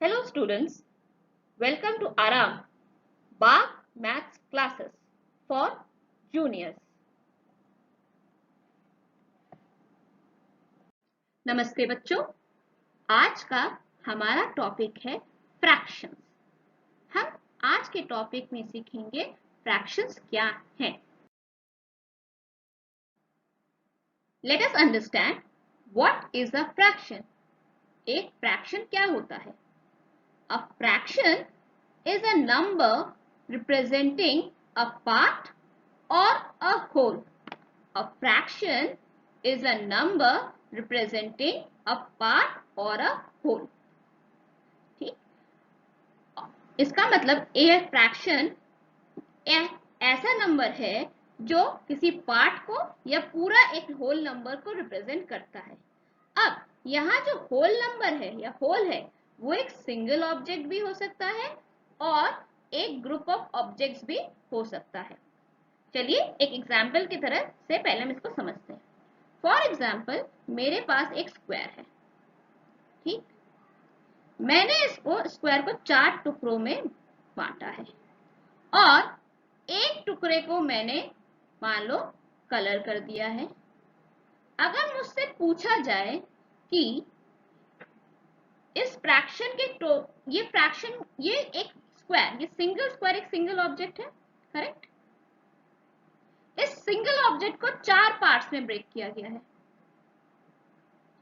Hello students, welcome to Aram Bach Maths classes for juniors. नमस्ते बच्चों, आज का हमारा टॉपिक है फ्रैक्शंस। हम आज के टॉपिक में सीखेंगे फ्रैक्शंस क्या हैं। Let us understand what is a fraction. एक फ्रैक्शन क्या होता है? A fraction is a number representing a part or a whole. A fraction is a number representing a part or a whole. ठीक, इसका मतलब a fraction ऐसा number है जो किसी पार्ट को या पूरा एक होल नंबर को रिप्रेजेंट करता है। अब यहाँ जो होल नंबर है या होल है वो एक सिंगल ऑब्जेक्ट भी हो सकता है और एक ग्रुप ऑफ ऑब्जेक्ट्स भी हो सकता है। चलिए एक एग्जाम्पल की तरह से पहले हम इसको समझते हैं। फॉर एग्जाम्पल, मेरे पास एक स्क्वायर है। ठीक, मैंने इसको स्क्वायर को 4 टुकड़ों में बांटा है और एक टुकड़े को मैंने मान लो कलर कर दिया है। अगर मुझसे पूछा जाए कि इस फ्रैक्शन के ये एक स्क्वायर, ये सिंगल स्क्वायर एक सिंगल ऑब्जेक्ट है, करेक्ट? इस सिंगल ऑब्जेक्ट को 4 पार्ट्स में ब्रेक किया गया है।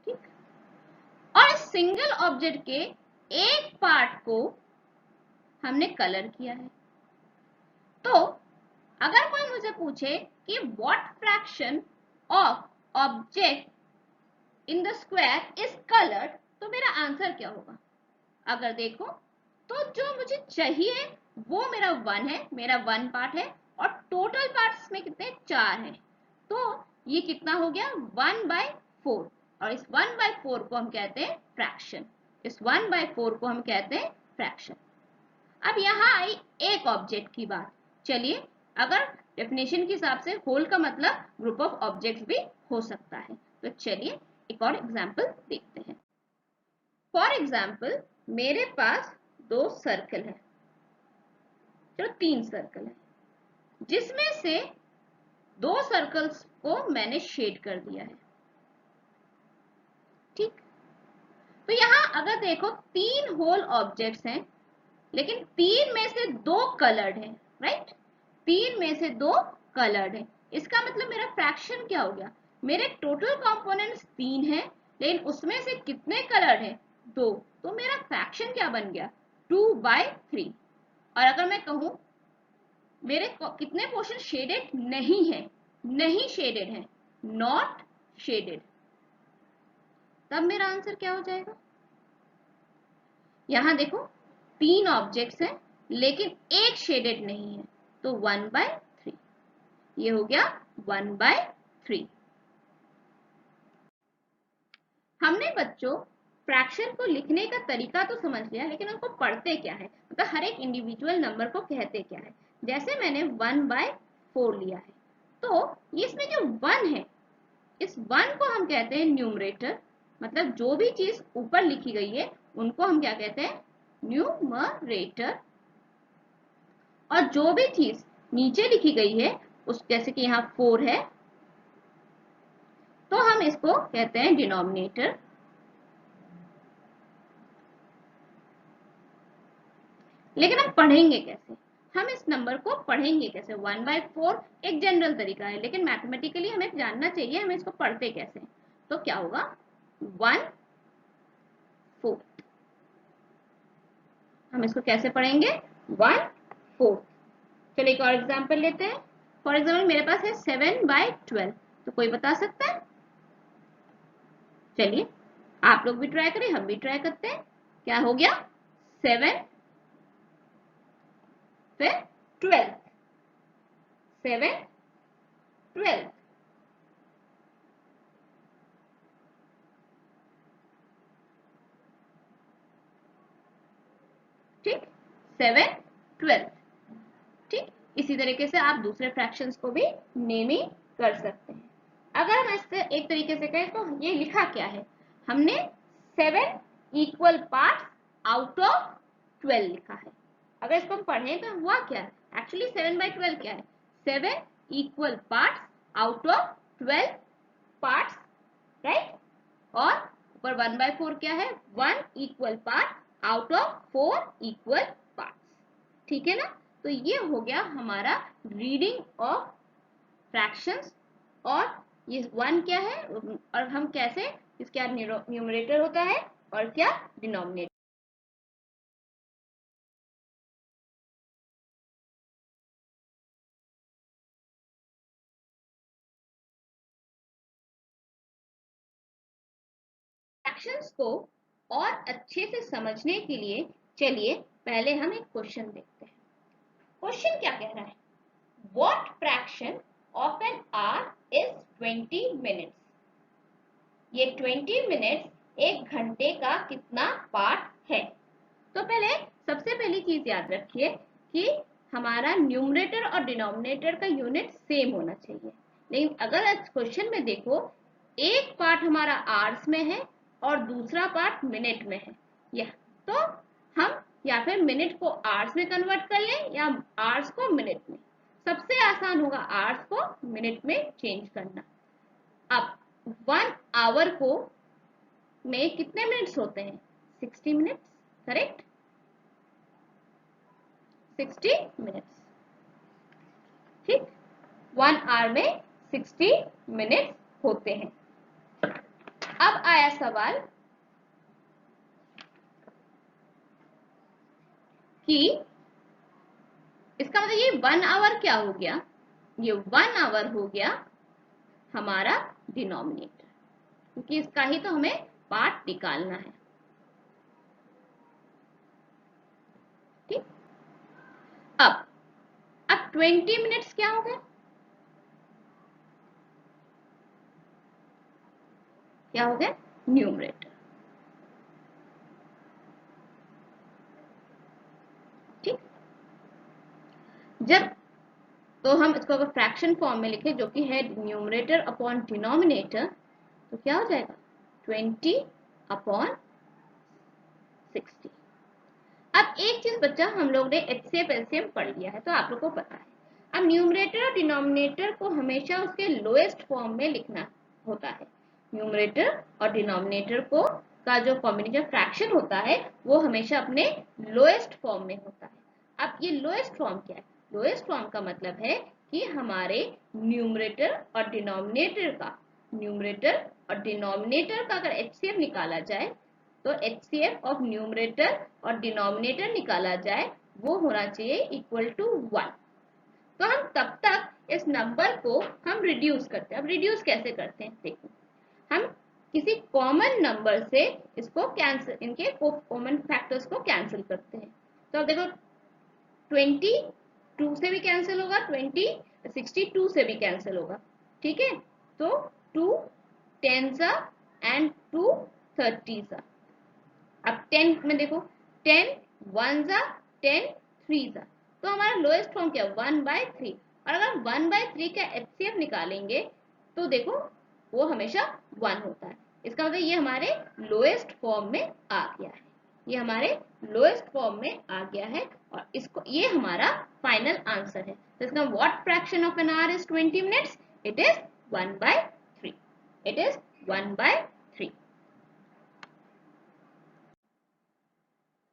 ठीक, और इस सिंगल ऑब्जेक्ट के एक पार्ट को हमने कलर किया है। तो अगर कोई मुझे पूछे कि what fraction of object in the square is coloured, तो मेरा आंसर क्या होगा? अगर देखो तो जो मुझे चाहिए वो मेरा 1 है, मेरा 1 पार्ट है और टोटल पार्ट्स में कितने? 4 हैं। तो ये कितना हो गया? 1/4। और इस 1/4 को हम कहते हैं फ्रैक्शन। इस 1/4 को हम कहते हैं फ्रैक्शन। अब यहाँ आई एक ऑब्जेक्ट की बात। चलिए, अगर डेफिनेशन के हिसाब से होल का मतलब ग्रुप ऑफ ऑब्जेक्ट्स भी हो सकता है। तो चलिए एक और एग्जाम्पल देखते हैं। फॉर एग्जाम्पल, मेरे पास 2 सर्कल है, चलो 3 सर्कल है, जिसमें से 2 सर्कल्स को मैंने शेड कर दिया है। ठीक, तो यहाँ अगर देखो 3 होल ऑब्जेक्ट्स हैं, लेकिन 3 में से 2 कलर्ड हैं, राइट? 3 में से 2 कलर्ड हैं। इसका मतलब मेरा फ्रैक्शन क्या हो गया? मेरे टोटल कंपोनेंट्स 3 हैं, लेकिन उसमें से कितने कलर्ड हैं? 2। तो मेरा फ्रैक्शन क्या बन गया? 2/3। और अगर मैं कहूं मेरे कितने पोर्शन शेडेड नहीं है, नहीं शेडेड है, नॉट शेडेड, तब मेरा आंसर क्या हो जाएगा? यहां देखो 3 ऑब्जेक्ट्स हैं लेकिन एक शेडेड नहीं है, तो 1/3। ये हो गया 1/3। हमने बच्चों फ्रैक्शन को लिखने का तरीका तो समझ लिया, लेकिन उनको पढ़ते क्या है, मतलब हर एक इंडिविजुअल नंबर को कहते क्या है। जैसे मैंने 1/4 लिया है, तो इसमें जो 1 है, इस 1 को हम कहते हैं न्यूमरेटर, मतलब जो भी चीज ऊपर लिखी गई है उनको हम क्या कहते हैं? न्यूमरेटर। और जो भी चीज नीचे लिखी गई है, उस जैसे कि यहाँ 4 है, तो हम इसको कहते हैं डिनोमिनेटर। लेकिन हम पढ़ेंगे कैसे? हम इस नंबर को पढ़ेंगे कैसे? 1/4 एक जनरल तरीका है, लेकिन मैथमेटिकली हमें जानना चाहिए हमें इसको पढ़ते कैसे। तो क्या होगा? 1/4। हम इसको कैसे पढ़ेंगे? 1/4। चलो एक और एग्जांपल लेते हैं। फॉर एग्जांपल, मेरे पास है 7/12। तो कोई बता सकता है? चलिए आप लोग भी ट्राई करें, हम भी ट्राई करते हैं। क्या हो गया? 7 फिर 12, 7 12। ठीक, 7 12। ठीक, इसी तरीके से आप दूसरे फ्रैक्शंस को भी नेमिंग कर सकते हैं। अगर हम इससे एक तरीके से कहें तो ये लिखा क्या है? हमने 7 इक्वल पार्ट्स आउट ऑफ 12 लिखा है। अगर इसको हम पढ़ें तो हुआ क्या है, एक्चुअली 7/12 क्या है, 7 equal parts out of 12 parts, right. और ऊपर 1/4 क्या है, 1 equal part out of 4 equal parts, ठीक है ना। तो ये हो गया हमारा रीडिंग ऑफ फ्रैक्शंस। और ये 1 क्या है और हम कैसे, इसका न्यूमरेटर होता है और क्या डिनोमिनेटर। फ्रैक्शंस को और अच्छे से समझने के लिए चलिए पहले हम एक क्वेश्चन देखते हैं। क्वेश्चन क्या कह रहा है, what fraction of an hour is 20 minutes. ये 20 मिनट्स एक घंटे का कितना पार्ट है। तो पहले सबसे पहली चीज याद रखिए कि हमारा न्यूमरेटर और डिनोमिनेटर का यूनिट सेम होना चाहिए। लेकिन अगर क्वेश्चन में देखो एक पार्ट हमारा आवर्स में है और दूसरा पार्ट मिनट में है, या तो हम या फिर मिनट को आवर्स में कन्वर्ट कर लें या आवर्स को मिनट में। सबसे आसान होगा आवर्स को मिनट में चेंज करना। अब 1 आवर को में कितने मिनट्स होते हैं, 60 मिनट्स, करेक्ट, 60 मिनट्स, ठीक। 1 आवर में 60 मिनट्स होते हैं। अब आया सवाल कि इसका मतलब ये 1 आवर क्या हो गया, ये 1 आवर हो गया हमारा डिनोमिनेटर, क्योंकि इसका ही तो हमें पार्ट निकालना है, ठीक। अब 20 मिनट्स क्या हो गए, क्या हो गया, न्यूमरेटर, ठीक। जब तो हम इसको अगर फ्रैक्शन फॉर्म में लिखें जो कि है न्यूमरेटर अपॉन डिनोमिनेटर, तो क्या हो जाएगा 20 अपॉन 60। अब एक चीज बच्चा, हम लोग ने HCF LCM पढ़ लिया है तो आप लोग को पता है, अब न्यूमरेटर और डिनोमिनेटर को हमेशा उसके लोएस्ट फॉर्म में लिखना होता है। न्यूमरेटर और डिनोमिनेटर को का जो कॉम्बिनेशन फ्रैक्शन होता है वो हमेशा अपने लोएस्ट फॉर्म में होता है। अब ये लोएस्ट फॉर्म क्या है, लोएस्ट फॉर्म का मतलब है कि हमारे न्यूमरेटर और डिनोमिनेटर का अगर HCF निकाला जाए तो HCF ऑफ न्यूमरेटर और डिनोमिनेटर निकाला जाए वो होना चाहिए इक्वल टू 1। तो हम तब तक इस नंबर को हम रिड्यूस करते हैं। अब रिड्यूस कैसे करते हैं, देखो हम किसी कॉमन नंबर से इसको कैंसिल, इनके कॉमन फैक्टर्स को कैंसिल करते हैं। तो अब देखो 20 2 से भी कैंसिल होगा, 62 से भी कैंसिल होगा, ठीक है। तो 2 10s एंड 2 30s। अब 10 में देखो 10 1s 10 3s, तो हमारा लोएस्ट फॉर्म क्या 1/3। और अगर 1/3 का HCF निकालेंगे तो देखो वो हमेशा 1 होता है। इसका मतलब ये हमारे लोएस्ट फॉर्म में आ गया है, ये हमारे लोएस्ट फॉर्म में आ गया है और इसको ये हमारा फाइनल आंसर है। तो इसका what fraction of an hour is 20 minutes, it is 1/3, it is 1/3।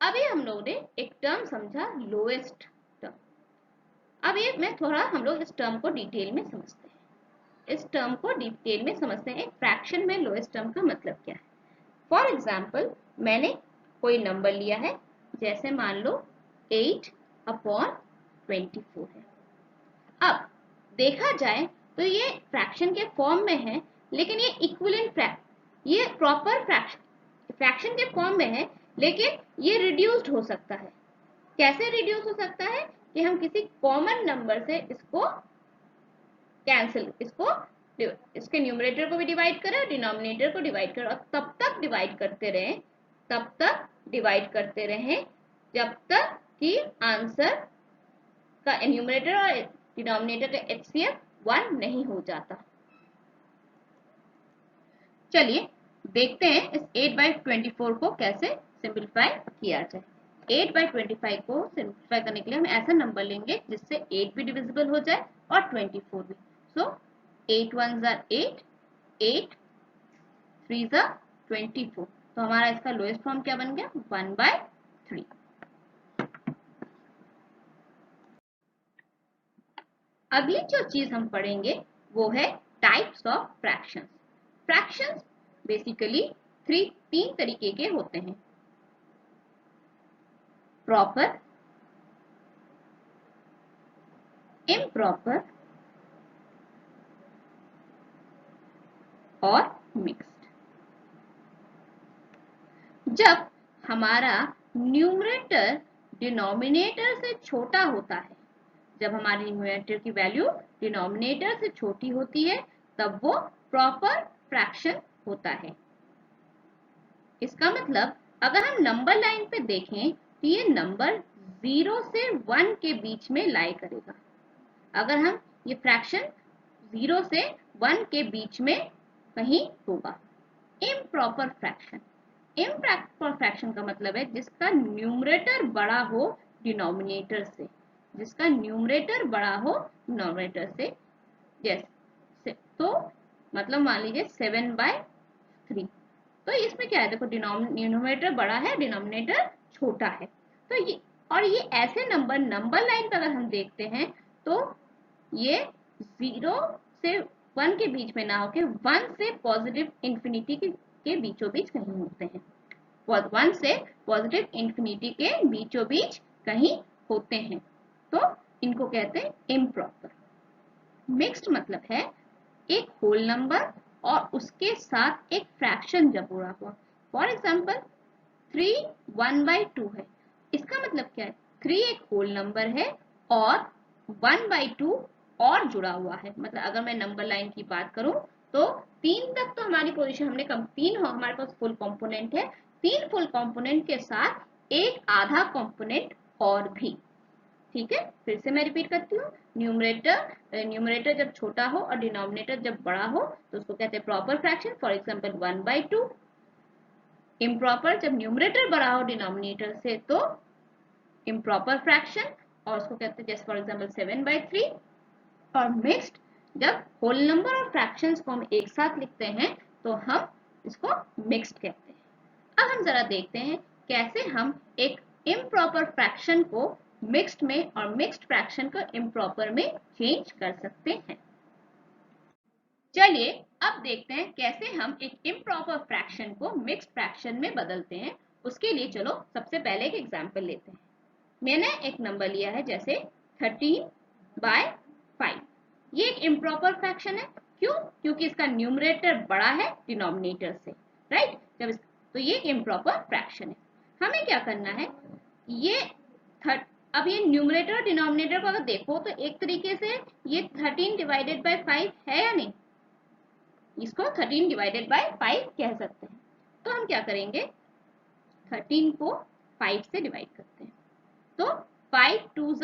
अभी हम लोग ने एक टर्म समझा लोएस्ट टर्म। अब ये मैं थोड़ा हम लोग इस टर्म को डिटेल में समझते हैं, इस टर्म को डिटेल में समझते हैं। एक फ्रैक्शन में लोएस्ट टर्म का मतलब क्या है। फॉर एग्जाम्पल मैंने कोई नंबर लिया है, जैसे मान लो 8/24 है। अब देखा जाए तो ये फ्रैक्शन के फॉर्म में है, लेकिन ये इक्विवेलेंट ये प्रॉपर फ्रैक्शन के फॉर्म में है, लेकिन ये रिड्यूस्ड हो सकता है। कैसे रिड्यूस हो सकता है कि हम किसी कॉमन नंबर से इसको कैंसिल, इसके न्यूमरेटर को भी डिवाइड करें और डिनोमिनेटर को डिवाइड करें और तब तक डिवाइड करते रहें जब तक कि आंसर का न्यूमरेटर और डिनोमिनेटर का HCF 1 नहीं हो जाता। चलिए देखते हैं इस 8/24 को कैसे सिंप्लीफाई किया जाए। 8/25 को सिंप्लीफाई करने के लिए हम ऐसा नंबर लेंगे जिससे 8 भी डिविजिबल हो जाए और 24 भी। सो 8 1s are 8, 8 3s are 24। तो हमारा इसका लोएस्ट फॉर्म क्या बन गया? 1/3। अगली जो चीज हम पढ़ेंगे वो है types of fractions. Fractions basically तीन तरीके के होते हैं, प्रॉपर, इम्प्रॉपर और मिक्स्ड। जब हमारा न्यूमरेटर डिनोमिनेटर से छोटा होता है, जब हमारे न्यूमरेटर की वैल्यू डिनोमिनेटर से छोटी होती है, तब वो प्रॉपर फ्रैक्शन होता है। इसका मतलब अगर हम नंबर लाइन पे देखें तो ये नंबर 0 से 1 के बीच में लाई करेगा। अगर हम ये फ्रैक्शन 0 से 1 के बीच में कहीं होगा। इम्प्रॉपर फ्रैक्शन, इम्प्रॉपर फ्रैक्शन का मतलब है जिसका न्यूमरेटर बड़ा हो डिनोमिनेटर से, जिसका न्यूमरेटर बड़ा हो डिनोमिनेटर से। जैसे तो मतलब मान लीजिए 7/3। तो इसमें क्या है, देखो डिनोमिनेटर बड़ा है, डिनोमिनेटर छोटा है। तो ये ऐसे नंबर लाइन पर अगर हम देखते हैं तो ये 0 से 1 के बीच में ना होके 1 से पॉजिटिव इंफिनिटी के बीचों बीच कहीं होते हैं। 1 से पॉजिटिव इंफिनिटी के बीचों बीच कहीं होते हैं, तो इनको कहते हैं इम्प्रॉपर। मिक्स्ड मतलब है एक होल नंबर और उसके साथ एक फ्रैक्शन जब जुड़ा हुआ। फॉर एग्जाम्पल 3 1/2 है। इसका मतलब क्या है, 3 एक होल नंबर है और 1/2 और जुड़ा हुआ है। मतलब अगर मैं नंबर लाइन की बात करूं तो 3 तक तो हमारी पोजीशन हमने कम, 3 हो हमारे पास फुल कंपोनेंट है, 3 फुल कंपोनेंट के साथ एक आधा कंपोनेंट और भी। ठीक है, फिर से मैं रिपीट करती हूँ। न्यूमरेटर जब छोटा हो और डिनोमिनेटर जब बड़ा हो तो उसको कहते हैं proper fraction. For example 1/2। Improper जब न्यूमरेटर बड़ा हो डिनोमिनेटर से तो इम्प्रॉपर फ्रैक्शन, और उसको कहते हैं जैसे फॉर एग्जांपल 7/3। और मिक्स्ड जब होल नंबर और फ्रैक्शंस को हम एक साथ लिखते हैं तो हम इसको मिक्स्ड कहते हैं। अब हम जरा देखते हैं कैसे हम एक इम्प्रॉपर फ्रैक्शन को मिक्स्ड में और मिक्स्ड फ्रैक्शन को इम्प्रॉपर में चेंज कर सकते हैं। चलिए अब देखते हैं कैसे हम एक इम्प्रॉपर फ्रैक्शन को मिक्स्ड फ्रैक्शन में बदलते हैं। उसके लिए चलो सबसे पहले एक एग्जांपल लेते हैं। मैंने एक नंबर लिया है जैसे 13/5। ये एक इम्प्रॉपर फ्रैक्शन है। क्यों? क्योंकि इसका न्यूमरेटर बड़ा है डिनोमिनेटर से, राइट। तो ये इम्प्रॉपर फ्रैक्शन है। हमें क्या करना है, अब ये न्यूमरेटर और डिनोमिनेटर को अगर देखो तो एक तरीके से ये 13/5 है या नहीं, इसको 13/5 कह सकते हैं। तो हम क्या करेंगे, 13 को 5 से डिवाइड करते हैं तो 5 2s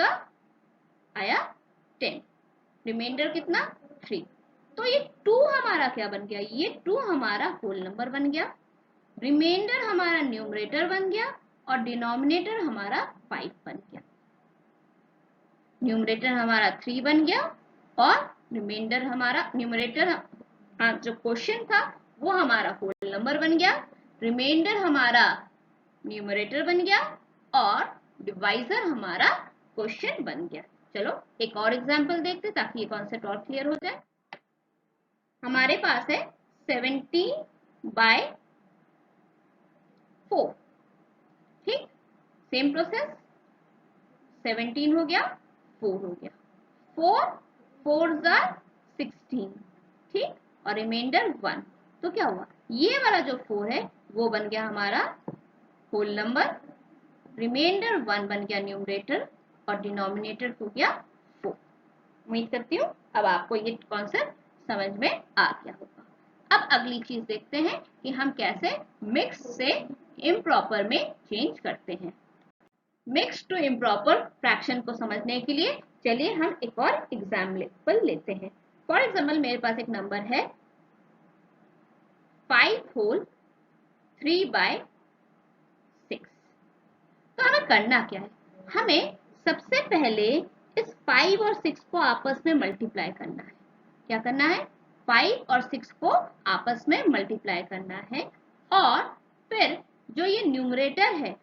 आया 10, रिमाइंडर कितना 3। तो ये 2 हमारा क्या बन गया, ये 2 हमारा होल नंबर बन गया, रिमाइंडर हमारा न्यूमरेटर बन गया और डिनोमिनेटर हमारा 5 बन गया। न्यूमरेटर हमारा 3 बन गया और रिमाइंडर हमारा न्यूमरेटर जो क्वेश्चन था वो हमारा होल नंबर बन गया, रिमाइंडर हमारा न्यूमरेटर बन गया और डिवाइजर हमारा क्वेश्चन बन गया। चलो एक और एग्जांपल देखते ताकि ये कॉन्सेप्ट और क्लियर हो जाए। हमारे पास है 17/4। ठीक, सेम प्रोसेस, 17 हो गया, 4 हो गया, 4 4s are 16। ठीक, और रिमाइंडर 1। तो क्या हुआ, ये वाला जो 4 है वो बन गया हमारा होल नंबर, रिमाइंडर 1 बन गया न्यूमरेटर और डिनोमिनेटर हो गया 4। उम्मीद करती हूँ अब आपको ये कॉन्सेप्ट समझ में आ गया होगा। अब अगली चीज देखते हैं कि हम कैसे मिक्स से इम्प्रॉपर में चेंज करते हैं। मिक्स टू इम्प्रॉपर फ्रैक्शन को समझने के लिए चलिए हम एक और एग्जाम्पल लेते हैं। फॉर एग्जाम्पल मेरे पास एक नंबर है 5 whole 3/6। करना क्या है, हमें सबसे पहले इस 5 और 6 को आपस में मल्टीप्लाई करना है। क्या करना है, 5 और 6 को आपस में मल्टीप्लाई करना है और फिर जो ये न्यूमरेटर है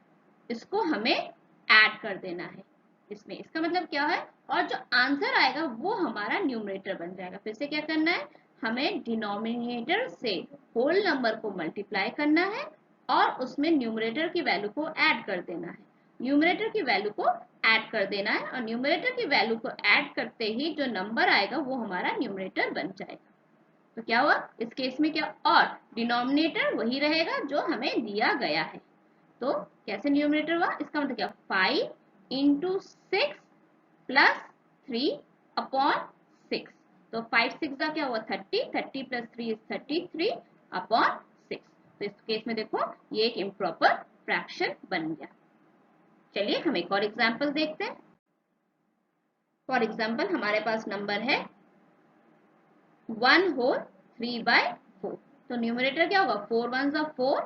इसको हमें ऐड कर देना है इसमें। इसका मतलब क्या है, और जो आंसर आएगा वो हमारा न्यूमरेटर बन जाएगा। फिर से क्या करना है, हमें डिनोमिनेटर से होल नंबर को मल्टीप्लाई करना है और उसमें न्यूमरेटर की वैल्यू को ऐड कर देना है। न्यूमरेटर की वैल्यू को ऐड कर देना है और न्यूमरेटर की वैल्यू को ऐड करते ही जो नंबर आएगा वो हमारा न्यूमरेटर बन जाएगा। तो क्या हुआ इस केस में, क्या, और डिनोमिनेटर वही रहेगा जो हमें दिया गया है। तो कैसे न्यूमरेटर हुआ, इसका मतलब क्या, 5 इंटू 6 प्लस 3 अपॉन 6। तो 5 6 का क्या हुआ 30, 30 प्लस 3 इज 33 अपॉन 6। तो इस केस में देखो ये एक इम्प्रॉपर फ्रैक्शन बन गया। चलिए हम एक और एग्जांपल देखते हैं। फॉर एग्जांपल हमारे पास नंबर है 1 होल 3/4। तो न्यूमरेटर क्या होगा, 4 1s are 4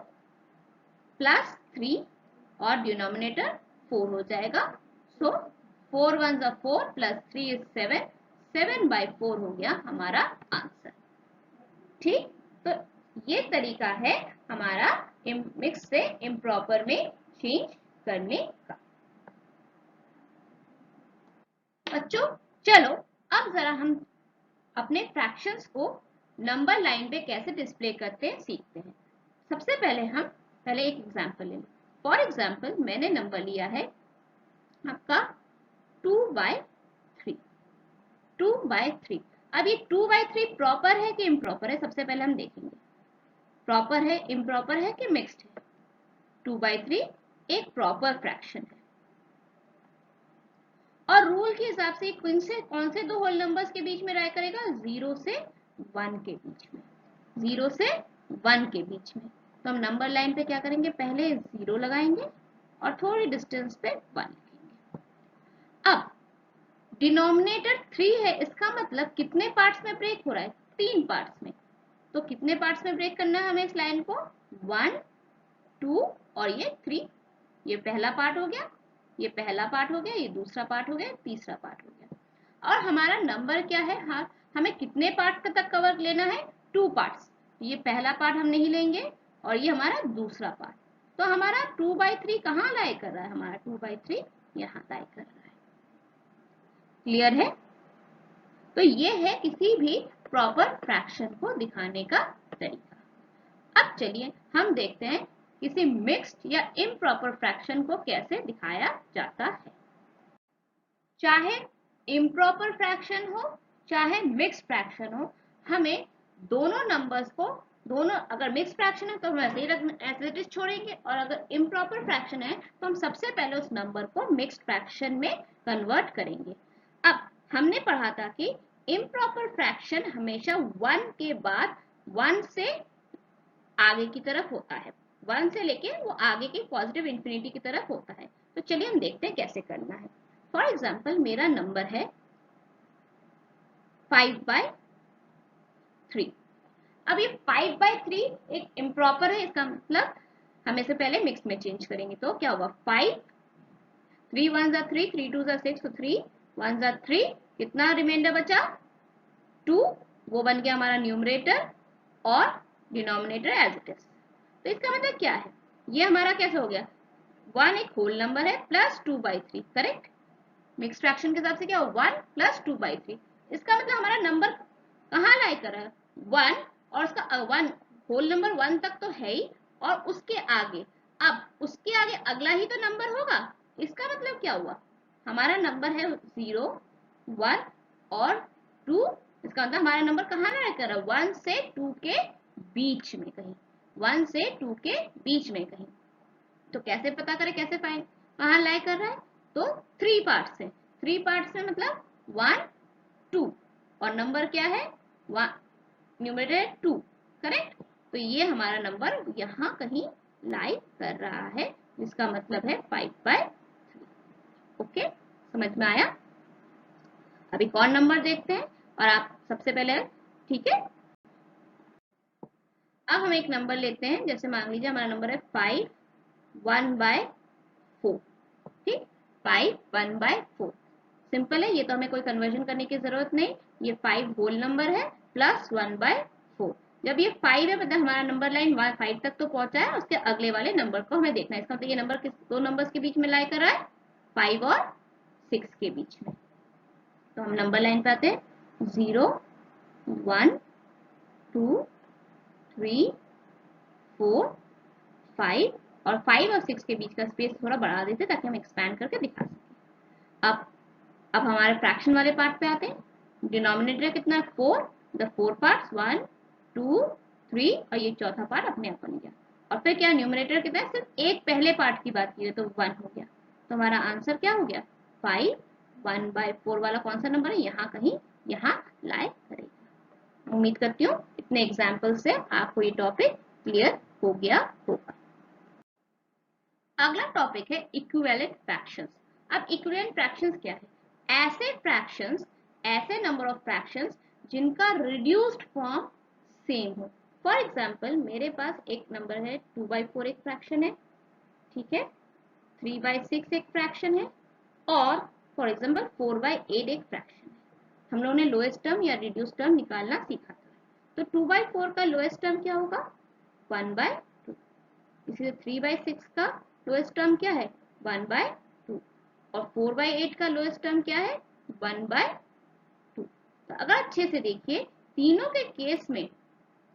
प्लस 3 और डिनोमिनेटर 4 हो जाएगा। सो 4 1s are 4 प्लस 3 is 7, 7/4 हो गया हमारा आंसर। ठीक, तो ये तरीका है हमारा मिक्स से इम्प्रॉपर में चेंज करने का। बच्चों चलो अब जरा हम अपने फ्रैक्शंस को नंबर लाइन पे कैसे डिस्प्ले करते हैं सीखते हैं। सबसे पहले हम एक एग्जांपल ले लें। फॉर एग्जांपल मैंने नंबर लिया है आपका 2/3। 2/3। अब ये 2/3 प्रॉपर है कि इम्प्रॉपर है, सबसे पहले हम देखेंगे। प्रॉपर है, इम्प्रॉपर है कि मिक्स्ड है। 2/3 एक प्रॉपर फ्रैक्शन है और रूल के हिसाब से कौन से दो होल नंबर्स के बीच में राय करेगा, 0 से 1 के बीच में। 0 से 1 के बीच में। तो हम नंबर लाइन पे क्या करेंगे, पहले 0 लगाएंगे और थोड़ी डिस्टेंस पे 1 लिखेंगे। अब डिनोमिनेटर 3 है, इसका मतलब कितने पार्ट्स में ब्रेक हो रहा है, 3 पार्ट्स में। तो कितने पार्ट्स में ब्रेक करना है हमें इस लाइन को, 1 2 और ये 3। ये पहला पार्ट हो गया, ये पहला पार्ट हो गया, ये दूसरा पार्ट हो गया, तीसरा पार्ट हो गया। और हमारा नंबर क्या है, हाँ हमें कितने पार्ट तक कवर लेना है, 2 पार्ट्स। ये पहला पार्ट हम नहीं लेंगे और ये हमारा दूसरा पार्ट। तो हमारा 2/3 कहाँ लाई कर रहा है, हमारा 2/3 यहाँ लाई कर रहा है। क्लियर है। तो ये है किसी भी प्रॉपर फ्रैक्शन को दिखाने का तरीका। अब चलिए हम देखते हैं किसी मिक्स्ड या इम्प्रॉपर फ्रैक्शन को कैसे दिखाया जाता है। चाहे इम्प्रॉपर फ्रैक्शन हो चाहे मिक्स्ड फ्रैक्शन हो, हमें दोनों नंबर्स को, दोनों अगर मिक्स्ड फ्रैक्शन है तो हम ऐसे ही एज इट इज छोड़ेंगे, और अगर इम्प्रॉपर फ्रैक्शन है तो हम सबसे पहले उस नंबर को मिक्स्ड फ्रैक्शन में कन्वर्ट करेंगे। अब हमने पढ़ा था कि इम्प्रॉपर फ्रैक्शन हमेशा 1 के बाद 1 से आगे की तरफ होता है, 1 से लेके वो आगे की पॉजिटिव इंफिनिटी की तरफ होता है। तो चलिए हम देखते हैं कैसे करना है। फॉर एग्जाम्पल मेरा नंबर है 5/3। अब ये 5/3 एक इम्प्रॉपर है, इसका मतलब हम इसे पहले मिक्स में चेंज करेंगे। तो क्या होगा, 5 3 1s are 3 3 2s are 6, तो 3 1s are 3, कितना रिमाइंडर बचा 2, वो बन गया हमारा न्यूमरेटर और डिनोमिनेटर एज इट इज। तो इसका मतलब क्या है, ये हमारा कैसे हो गया, 1 एक होल नंबर है प्लस 2/3, करेक्ट। मिक्स्ड फ्रैक्शन के हिसाब से क्या हो, 1 प्लस 2/3। इसका मतलब हमारा नंबर कहाँ लाई कर रहा है, 1, और उसका 1 होल नंबर 1 तक तो है ही, और उसके आगे, अब उसके आगे अगला ही तो नंबर होगा। इसका मतलब क्या हुआ, हमारा नंबर है 0 1 और 2। इसका मतलब हमारा नंबर कहाँ लाई कर रहा है, 1 से 2 के बीच में कहीं, 1 से 2 के बीच में कहीं। तो कैसे पता करें, कैसे फाइंड, कहाँ लाई कर रहा है, तो 3 पार्ट्स है, 3 पार्ट्स में मतलब 1 2 और नंबर क्या है, न्यूमरेटर 2, करेक्ट। तो ये हमारा नंबर यहाँ कहीं लाई कर रहा है, जिसका मतलब है 5/3। ओके, समझ में आया। अभी कौन नंबर देखते हैं, और आप सबसे पहले, ठीक है। अब हम एक नंबर लेते हैं, जैसे मान लीजिए हमारा नंबर है 5 1/4। 5 1/4। सिंपल है, ये तो हमें कोई कन्वर्जन करने की जरूरत नहीं। ये 5 होल नंबर है प्लस 1/4। जब ये 5 है मतलब हमारा नंबर लाइन 5 तक तो पहुंचा है, उसके अगले वाले नंबर को हमें देखना है। इसका मतलब ये नंबर किस दो नंबर्स के बीच में लाई कर रहा है, 5 और 6 के बीच में। तो हम नंबर लाइन पे आते हैं, 0 1 2 3 4 5 और 5 और 6 के बीच का स्पेस थोड़ा बढ़ा देते ताकि हम एक्सपैंड करके दिखा सकें। अब हमारे फ्रैक्शन वाले पार्ट पे आते हैं। डिनोमिनेटर कितना है, 4। द 4 पार्ट्स 1 2 3 और ये चौथा पार्ट अपने आप बन गया। और फिर क्या, न्यूमरेटर कितना है, सिर्फ एक पहले पार्ट की बात की तो 1 हो गया। तो हमारा आंसर क्या हो गया, 5 1/4 वाला कौन सा नंबर है, यहाँ कहीं यहाँ लाई करेगा। उम्मीद करती हूँ इतने एग्जाम्पल से आपको ये टॉपिक क्लियर हो गया होगा। अगला टॉपिक है इक्विवेलेंट फ्रैक्शंस। अब इक्विवेलेंट फ्रैक्शंस क्या है, ऐसे फ्रैक्शंस, ऐसे नंबर ऑफ फ्रैक्शंस जिनका रिड्यूस्ड फॉर्म सेम हो। फॉर एग्जांपल मेरे पास एक नंबर है 2/4 एक फ्रैक्शन है, ठीक है, 3/6 एक फ्रैक्शन है और फॉर एग्जांपल 4/8 एक फ्रैक्शन है। हम लोगों ने लोएस्ट टर्म या रिड्यूस्ड टर्म निकालना सीखा था। तो 2/4 का लोएस्ट टर्म क्या होगा, 1/2। इसी 3/6 का लोएस्ट टर्म क्या है, 1/2 और 4/8 का लोएस्ट टर्म क्या है, 1/2। तो अगर अच्छे से देखिए तीनों के केस में,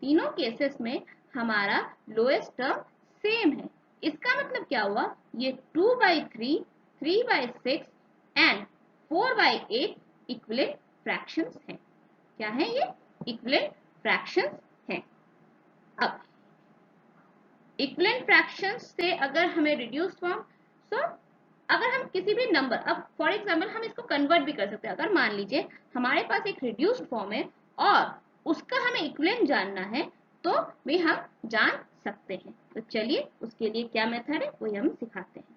तीनों केसेस में हमारा लोएस्ट टर्म सेम है। इसका मतलब क्या हुआ, ये 2/3 3/6 एंड 4/8 इक्विवेलेंट फ्रैक्शंस हैं। क्या है ये, इक्विवेलेंट फ्रैक्शंस हैं। अब इक्विवेलेंट फ्रैक्शंस से अगर हमें रिड्यूस्ड फॉर्म, सो अगर हम किसी भी नंबर, अब फॉर एग्जांपल हम इसको कन्वर्ट भी कर सकते हैं। अगर मान लीजिए हमारे पास एक रिड्यूस्ड फॉर्म है और उसका हमें इक्विवेलेंट जानना है तो भी हम जान सकते हैं। तो चलिए उसके लिए क्या मेथड है वो हम सिखाते हैं।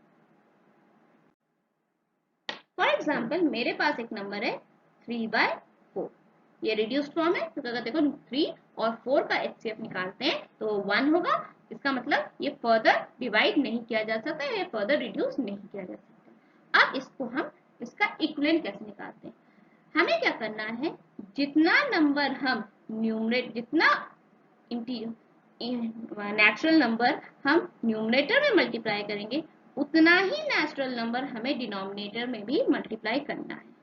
फॉर एग्जांपल मेरे पास एक नंबर है 3/4, ये रिड्यूस्ड फॉर्म है। तो अगर देखो 3 और 4 का HCF निकालते हैं तो 1 होगा। इसका मतलब ये फर्दर डिवाइड नहीं किया जा सकता, ये फर्दर रिड्यूस नहीं किया जा सकता। अब इसको हम इसका इक्विवेलेंट कैसे निकालते हैं, हमें क्या करना है, जितना नंबर हम न्यूमरेट, जितना नेचुरल नंबर हम न्यूमरेटर में मल्टीप्लाई करेंगे उतना ही नेचुरल नंबर हमें डिनोमिनेटर में भी मल्टीप्लाई करना है।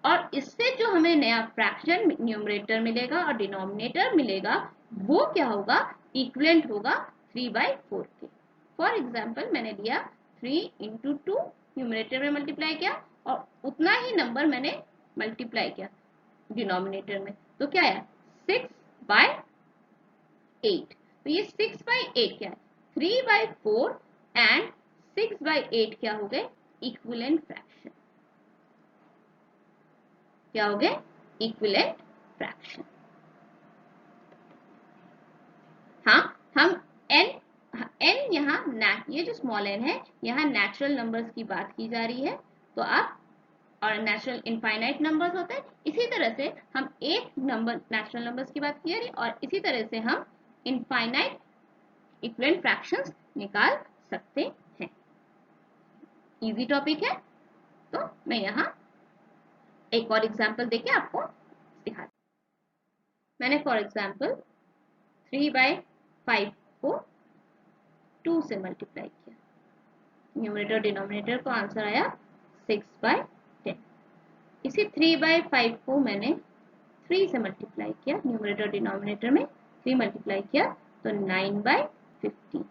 और इससे जो हमें नया फ्रैक्शन न्यूमरेटर मिलेगा और डिनोमिनेटर मिलेगा वो क्या होगा, इक्विवेलेंट होगा 3/4 के। फॉर एग्जांपल मैंने लिया 3 × 2 न्यूमरेटर में मल्टीप्लाई किया और उतना ही नंबर मैंने मल्टीप्लाई किया डिनोमिनेटर में, तो क्या है 6/8। तो ये 6/8 क्या है, 3/4 एंड 6/8 क्या हो गए, इक्विवेलेंट फ्रैक्शन। क्या हो गए, इक्विवेलेंट फ्रैक्शन। हाँ, हम n यहाँ ये जो स्मॉल n है यहाँ नेचुरल नंबर्स की बात की जा रही है। तो आप, और नेचुरल इनफाइनाइट नंबर्स होते हैं, इसी तरह से हम एक नंबर नेचुरल नंबर्स की बात की जा रही है और इसी तरह से हम इनफाइनाइट इक्विवेलेंट फ्रैक्शंस निकाल सकते हैं। इजी टॉपिक है। तो मैं यहाँ एक और एग्जांपल देके आपको दिखा, मैंने फॉर एग्जांपल 3/5 को 2 से मल्टीप्लाई किया, न्यूमरेटर डिनोमिनेटर को आंसर आया 6/10। इसी 3/5 को मैंने 3 से मल्टीप्लाई किया, न्यूमरेटर डिनोमिनेटर में 3 मल्टीप्लाई किया तो 9/15।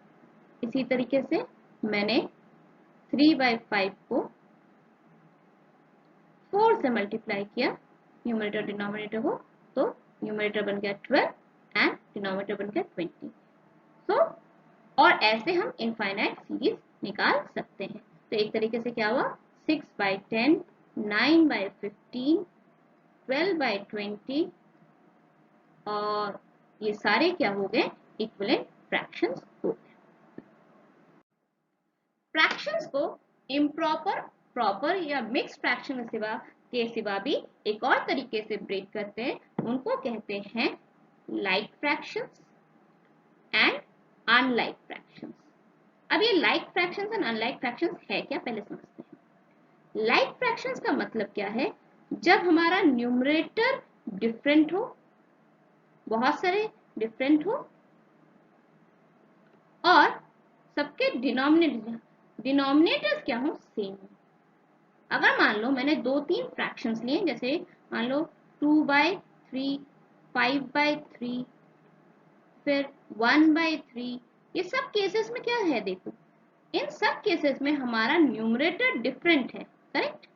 इसी तरीके से मैंने 3/5 को 4 से मल्टीप्लाई किया, न्यूमरेटर डिनोमिनेटर को, तो न्यूमरेटर बन गया 12 एंड डिनोमिनेटर बन गया 20। सो और ऐसे हम इनफाइनाइट सीरीज निकाल सकते हैं। तो एक तरीके से क्या हुआ, 6/10 9/15 12/20 और ये सारे क्या हो गए, इक्विवेलेंट फ्रैक्शंस हो गए। फ्रैक्शंस को इम्प्रॉपर, प्रॉपर या मिक्स्ड फ्रैक्शन के सिवा भी एक और तरीके से ब्रेक करते हैं, उनको कहते हैं like fractions and unlike fractions. अब ये like fractions and unlike fractions है क्या, पहले समझते हैं। लाइक फ्रैक्शंस का मतलब क्या है? जब हमारा न्यूमरेटर डिफरेंट हो, बहुत सारे डिफरेंट हो, और सबके डिनोमिनेटर्स क्या हो? सेम हो। अगर मान लो मैंने 2-3 फ्रैक्शंस लिए, जैसे मान लो 2/3, 5/3, फिर 1/3, ये सब केसेस में क्या है? देखो, इन सब केसेस में हमारा न्यूमरेटर डिफरेंट है, करेक्ट?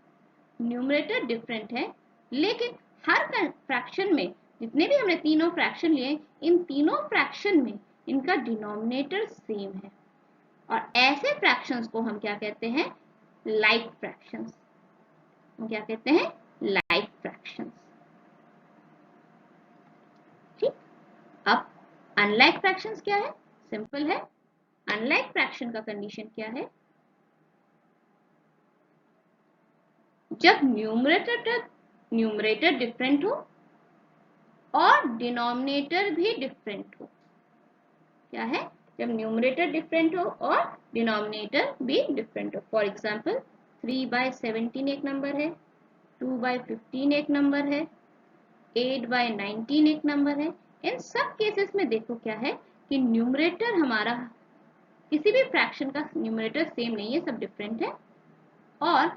न्यूमरेटर डिफरेंट है, लेकिन हर फ्रैक्शन में, जितने भी हमने तीनों फ्रैक्शन लिए, इन तीनों फ्रैक्शन में इनका डिनोमिनेटर सेम है, और ऐसे फ्रैक्शंस को हम क्या कहते हैं? Like fractions. हम क्या कहते हैं? Like fractions. ठीक। अब अनलाइक फ्रैक्शंस क्या है? सिंपल है। अनलाइक फ्रैक्शन का कंडीशन क्या है? जब न्यूमरेटर डिफरेंट हो और डिनोमिनेटर भी डिफरेंट हो। क्या है? जब न्यूमरेटर डिफरेंट हो और डिनोमिनेटर भी डिफरेंट हो। फॉर एग्जाम्पल 3/17 एक नंबर है, 2/15 एक नंबर है, 8/19 एक नंबर है। इन सब केसेस में देखो क्या है कि न्यूमरेटर हमारा, किसी भी फ्रैक्शन का न्यूमरेटर सेम नहीं है, सब डिफरेंट है, और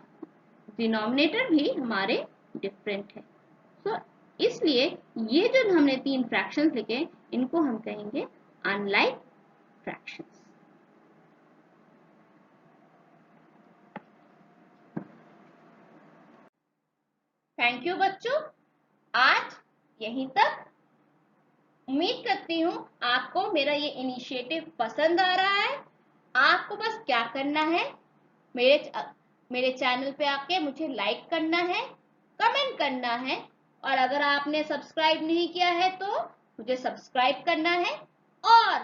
डिनोमिनेटर भी हमारे डिफरेंट है। सो इसलिए ये जो हमने 3 फ्रैक्शंस लिखे, इनको हम कहेंगे अनलाइक फ्रैक्शंस। थैंक यू बच्चों, आज यहीं तक। उम्मीद करती हूँ आपको मेरा ये इनिशिएटिव पसंद आ रहा है। आपको बस क्या करना है, मेरे चैनल पे आके मुझे लाइक करना है, कमेंट करना है, और अगर आपने सब्सक्राइब नहीं किया है तो मुझे सब्सक्राइब करना है, और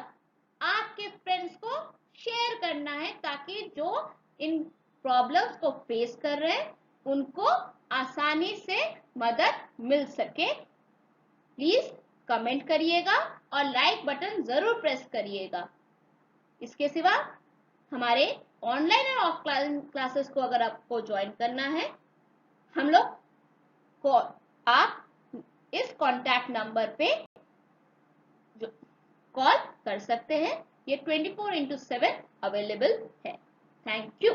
आपके फ्रेंड्स को शेयर करना है, ताकि जो इन प्रॉब्लम्स को फेस कर रहे हैं उनको आसानी से मदद मिल सके। प्लीज कमेंट करिएगा और लाइक बटन जरूर प्रेस करिएगा। इसके सिवा हमारे ऑनलाइन और ऑफलाइन क्लासेस को अगर आपको ज्वाइन करना है, हम लोग को आप इस कॉन्टैक्ट नंबर पे कॉल कर सकते हैं। ये 24/7 अवेलेबल है। Thank you.